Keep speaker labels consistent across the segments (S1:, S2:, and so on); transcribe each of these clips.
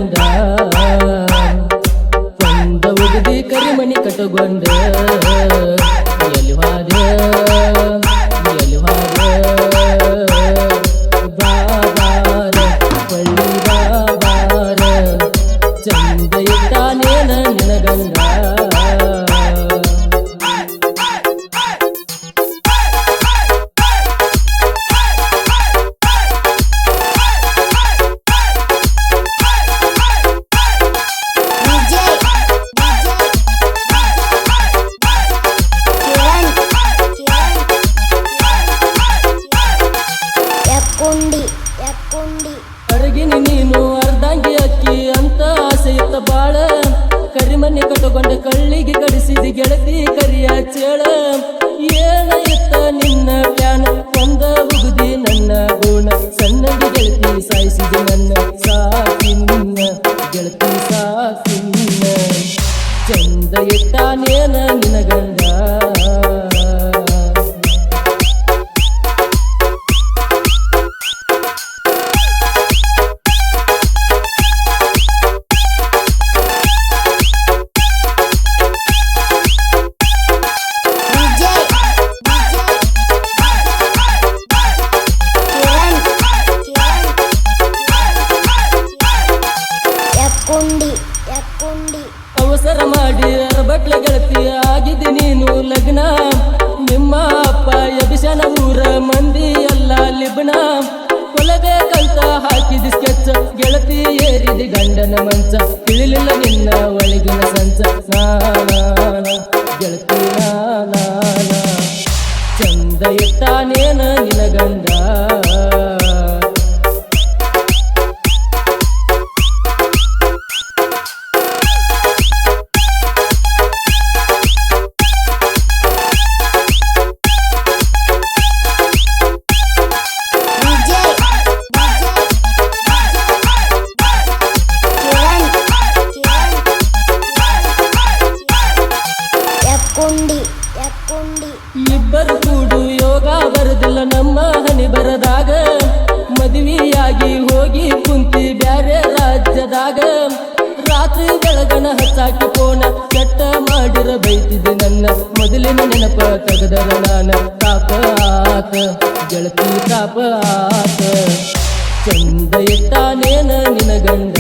S1: ಗಂಡ ಕೊಂದ ಉಗದಿ ಕರಿಮಣಿ ಕಟ್ಟುಕೊಂಡ ಎಲ್ಲಿ ಹೋದ ಎಲ್ಲಿ ಹೋದ ಬಾಬಾರ ಪಳ್ಳಿ ಬಾಬಾರ ಚಂದ ಇಟ್ಟಾನೇನ ನಿನ ಗಂಡ ಅರಗಿನಿ ನೀನು ಅರ್ಧಂಗಿ ಅಕ್ಕಿ ಅಂತ ಆಸೆ ಇತ್ತ ಬಾಳ ಕರಿಮನೆ ಕಟ್ಟುಕೊಂಡ ಕಳ್ಳಿಗೆ ಕಡಿಸಿದಿ ಗೆಳತಿ ಕರಿಯ ಚೇಳ ಏನ ಇತ್ತ ನಿನ್ನ ಪ್ಯಾನ ಕೊಂದ ಉಗುದಿ ನನ್ನ ಗುಣ ಸಣ್ಣಗೆ ಗೆಳತಿ ಸಾಯಿಸಿದಿ ನನ್ನ ಸಾಕಿನ್ನ ಗೆಳತಿ ಸಾಕಿನ್ನ ಚಂದ ಇಟ್ಟಾನೇನ ನಿನ ಗಂಡ ಅವಸರ ಮಾಡಿ ಅರಬಟ್ಲೆ ಗೆಳತಿ ಆಗಿದ್ದಿ ನೀನು ಲಗ್ನ ನಿಮ್ಮ ಅಪ್ಪ ಎಬಿಸನ ಊರ ಮಂದಿ ಎಲ್ಲ ಲಿಬ್ನ ಕೊಲಬೇಕಂತ ಹಾಕಿದಿ ಸ್ಕೆಚ್ ಗೆಳತಿ ಏರಿದಿ ಗಂಡನ ಮಂಚ ತಿಳಿಲಿಲ್ಲ ನಿನ್ನ ಒಳಗಿನ ಸಂಚ ನಾನ ಗೆಳತಿ ನಾನ ಚಂದ ಇಟ್ಟಾನೇನ ನಿನ ಗಂಡ ಇಬ್ಬರು ಕೂಡು ಯೋಗ ಬರದಿಲ್ಲ ನಮ್ಮ ಹನಿ ಬರದಾಗ ಮದುವೆಯಾಗಿ ಹೋಗಿ ಕುಂತಿ ಬ್ಯಾರೆ ರಾಜ್ಯದಾಗ ರಾತ್ರಿ ಬೆಳಗನ ಹಚ್ಚಾಕಿ ಫೋನ ಕೆಟ್ಟ ಮಾಡಿರ ಬೈತಿದ್ದೆ ನನ್ನ ಮೊದಲಿನ ನೆನಪ ತೆಗದರ ನಾನ ತಾಪ ಆತ ಗೆಳತಿ ತಾಪ ಆತ ಚಂದ ಇಟ್ಟಾನೇನ ನಿನ ಗಂಡ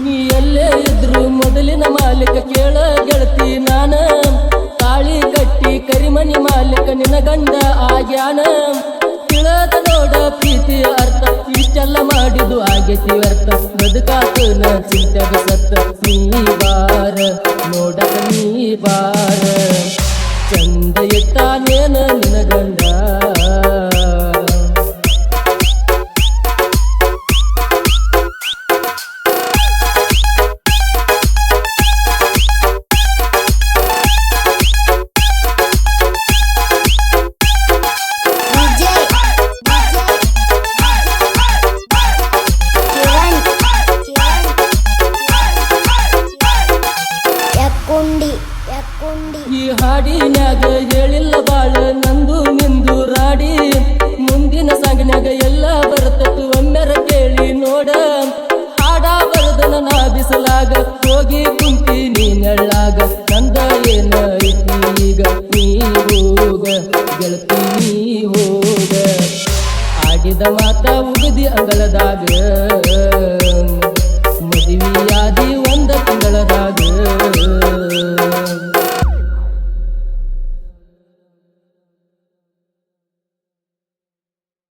S1: ನೀ ಎಲ್ಲೇ ಇದ್ರು ಮೊದಲಿನ ಮಾಲೀಕ ಕೇಳ ಗೆಳತಿ ನಾನ ತಾಳಿ ಕಟ್ಟಿ ಕರಿಮನಿ ಮಾಲೀಕ ನಿನ್ನ ಗಂಡ ಆಗ್ಯಾನ ತಿಳದ ನೋಡ ಪ್ರೀತಿಯ ಅರ್ಥ ಇಷ್ಟೆಲ್ಲ ಮಾಡಿದು ಆಗೇತಿ ವ್ಯರ್ಥ ಬದುಕಾತನ ಚಿಂತೆಗ ಸತ್ತ ನೀ ಬಾರ ನೋಡಕ ನೀ ಬಾರ ಚಂದ ಇಟ್ಟಾನೇನ ನಿನ ಗಂಡ ಈ ಹಾಡಿನ್ಯಾಗ ಹೇಳಿಲ್ಲ ಬಾಳ ನಂದು ನಿಂದು ರಾಡಿ ಮುಂದಿನ ಸಾಗಿನ್ಯಾಗ ಎಲ್ಲ ಬರ್ತತ್ತು ಒಮ್ಮೆರ ಕೇಳಿ ನೋಡ ಹಾಡ ಬರದನ ನಾ ಬಿಸಲಾಗ ಹೋಗಿ ಕುಂತಿ ನೀ ನೆಳ್ಳಾಗ ನಂದ ಏನ ಐತಿ ಈಗ ನೀ ಹೋಗ ಗೆಳತಿ ನೀ ಹೋಗ ಆಡಿದ ಮಾತ ಉಗದಿ ಅಂಗಳದಾಗ